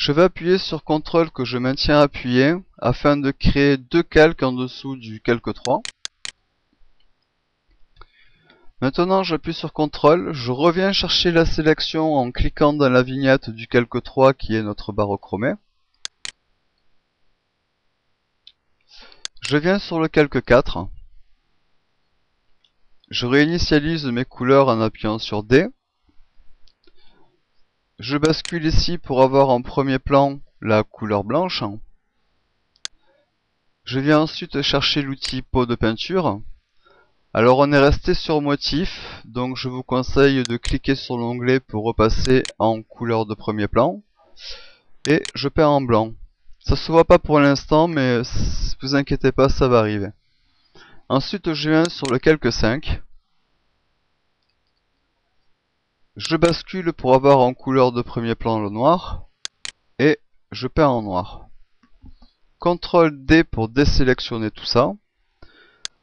Je vais appuyer sur CTRL que je maintiens appuyé afin de créer deux calques en dessous du calque 3. Maintenant j'appuie sur CTRL, je reviens chercher la sélection en cliquant dans la vignette du calque 3 qui est notre barre chromée. Je viens sur le calque 4. Je réinitialise mes couleurs en appuyant sur D. Je bascule ici pour avoir en premier plan la couleur blanche. Je viens ensuite chercher l'outil pot de peinture. Alors on est resté sur motif, donc je vous conseille de cliquer sur l'onglet pour repasser en couleur de premier plan. Et je peins en blanc. Ça se voit pas pour l'instant, mais vous inquiétez pas, ça va arriver. Ensuite je viens sur le calque 5. Je bascule pour avoir en couleur de premier plan le noir. Et je peins en noir. CTRL D pour désélectionner tout ça.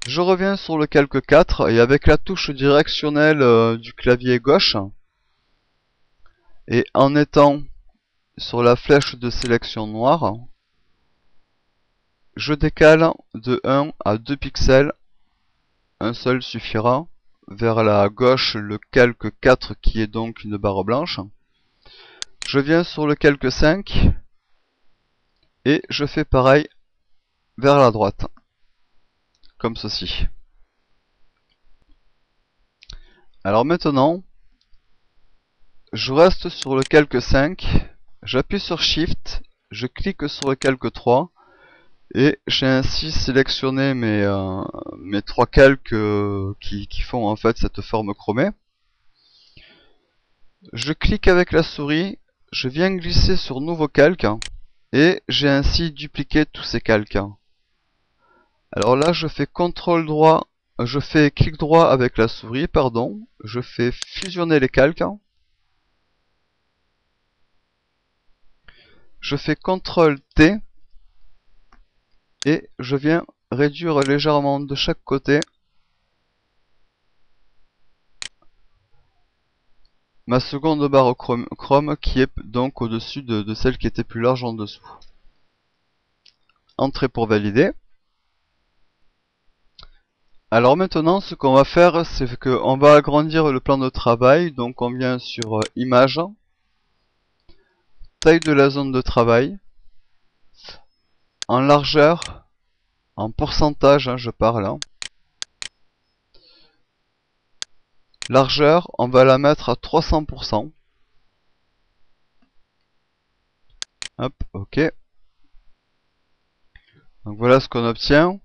Je reviens sur le calque 4 et avec la touche directionnelle du clavier gauche et en étant sur la flèche de sélection noire, je décale de 1 à 2 pixels, un seul suffira, vers la gauche le calque 4 qui est donc une barre blanche. Je viens sur le calque 5 et je fais pareil vers la droite, comme ceci. Alors maintenant, je reste sur le calque 5, j'appuie sur Shift, je clique sur le calque 3 et j'ai ainsi sélectionné mes trois calques qui font en fait cette forme chromée. Je clique avec la souris, je viens glisser sur Nouveau calque et j'ai ainsi dupliqué tous ces calques. Alors là je fais CTRL droit, je fais clic droit avec la souris, pardon, je fais fusionner les calques. Je fais CTRL T et je viens réduire légèrement de chaque côté ma seconde barre chrome qui est donc au-dessus de celle qui était plus large en dessous. Entrée pour valider. Alors maintenant ce qu'on va faire c'est qu'on va agrandir le plan de travail, donc on vient sur Image, taille de la zone de travail, en largeur, en pourcentage je parle. Largeur, on va la mettre à 300%. Hop, ok. Donc voilà ce qu'on obtient.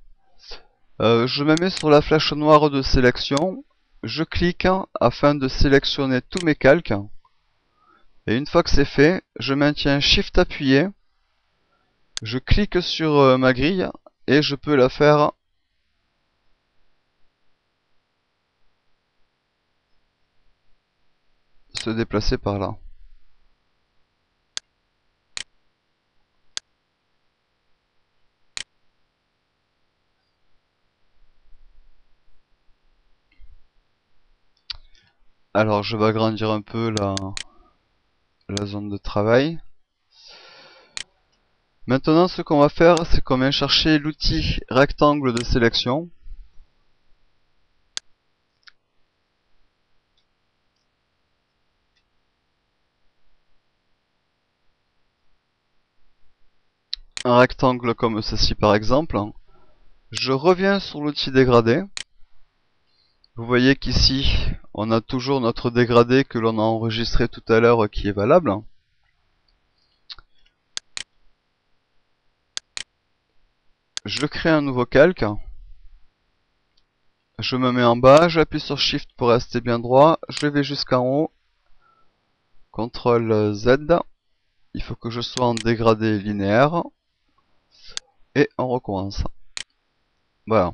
Je me mets sur la flèche noire de sélection. Je clique afin de sélectionner tous mes calques. Et une fois que c'est fait, je maintiens Shift appuyé. Je clique sur ma grille et je peux la faire se déplacer par là. Alors je vais agrandir un peu la zone de travail. Maintenant ce qu'on va faire, c'est qu'on vient chercher l'outil rectangle de sélection. Un rectangle comme ceci par exemple. Je reviens sur l'outil dégradé. Vous voyez qu'ici, on a toujours notre dégradé que l'on a enregistré tout à l'heure qui est valable. Je crée un nouveau calque. Je me mets en bas, j'appuie sur Shift pour rester bien droit. Je vais jusqu'en haut. CTRL Z. Il faut que je sois en dégradé linéaire. Et on recommence. Voilà.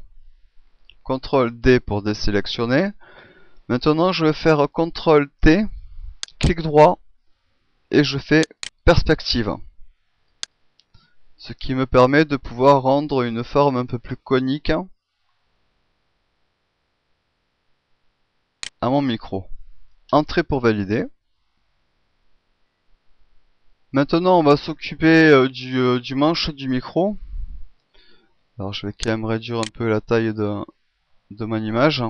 CTRL D pour désélectionner. Maintenant, je vais faire CTRL T, clic droit, et je fais perspective. Ce qui me permet de pouvoir rendre une forme un peu plus conique à mon micro. Entrée pour valider. Maintenant, on va s'occuper du manche du micro. Alors, je vais quand même réduire un peu la taille de mon image.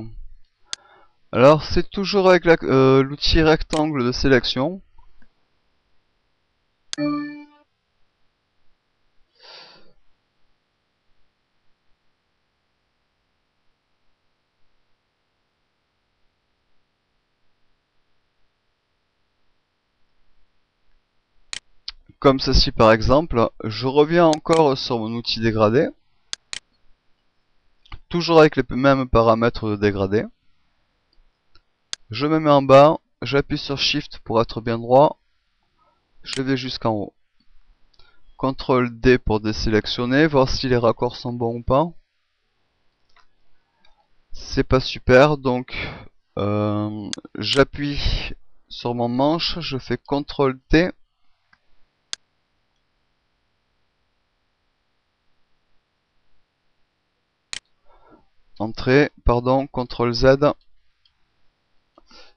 Alors, c'est toujours avec l'outil rectangle de sélection. Comme ceci par exemple. Je reviens encore sur mon outil dégradé. Toujours avec les mêmes paramètres de dégradé. Je me mets en bas, j'appuie sur Shift pour être bien droit. Je vais jusqu'en haut. CTRL D pour désélectionner, voir si les raccords sont bons ou pas. C'est pas super, donc j'appuie sur mon manche, je fais CTRL T. Entrée, pardon, CTRL Z.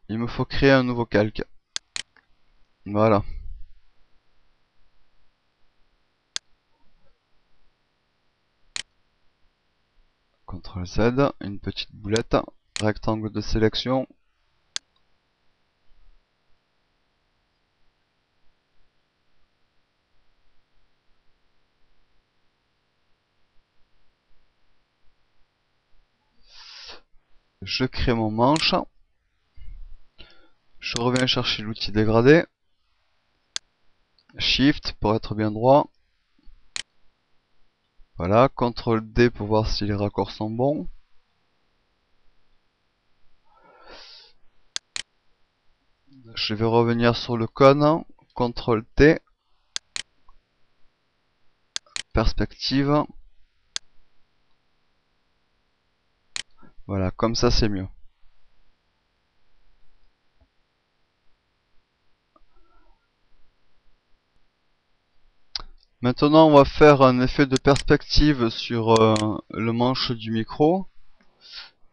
Il me faut créer un nouveau calque. Voilà. CTRL Z, une petite boulette, rectangle de sélection. Je crée mon manche. Je reviens chercher l'outil dégradé. Shift pour être bien droit. Voilà, CTRL D pour voir si les raccords sont bons. Je vais revenir sur le cône. CTRL T. Perspective. Voilà, comme ça c'est mieux. Maintenant, on va faire un effet de perspective sur le manche du micro.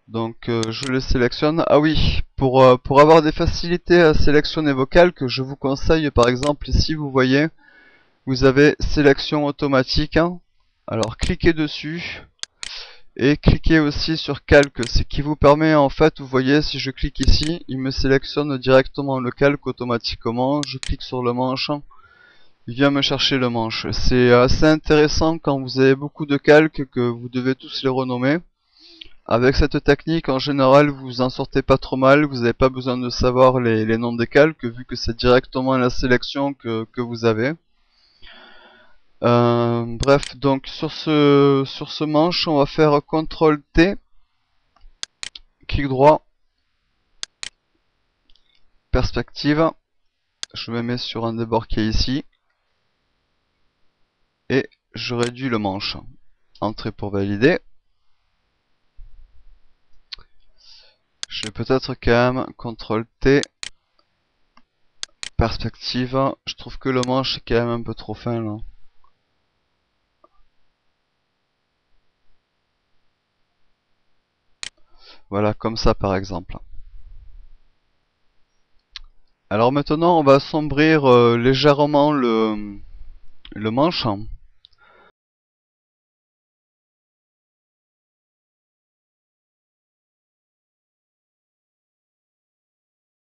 Donc, je le sélectionne. Ah oui, pour avoir des facilités à sélectionner vos calques, je vous conseille, par exemple, ici, vous voyez, vous avez sélection automatique. Alors, cliquez dessus et cliquez aussi sur calque, ce qui vous permet, en fait, vous voyez, si je clique ici, il me sélectionne directement le calque automatiquement. Je clique sur le manche. Il vient me chercher le manche. C'est assez intéressant quand vous avez beaucoup de calques que vous devez tous les renommer. Avec cette technique, en général, vous en sortez pas trop mal. Vous n'avez pas besoin de savoir les noms des calques vu que c'est directement la sélection que vous avez. Bref, donc sur ce manche, on va faire CTRL T, clic droit, perspective. Je me mets sur un des bords qui est ici. Et je réduis le manche. Entrée pour valider. Je vais peut-être quand même CTRL T, perspective. Je trouve que le manche est quand même un peu trop fin là. Voilà, comme ça par exemple. Alors maintenant, on va assombrir légèrement le manche.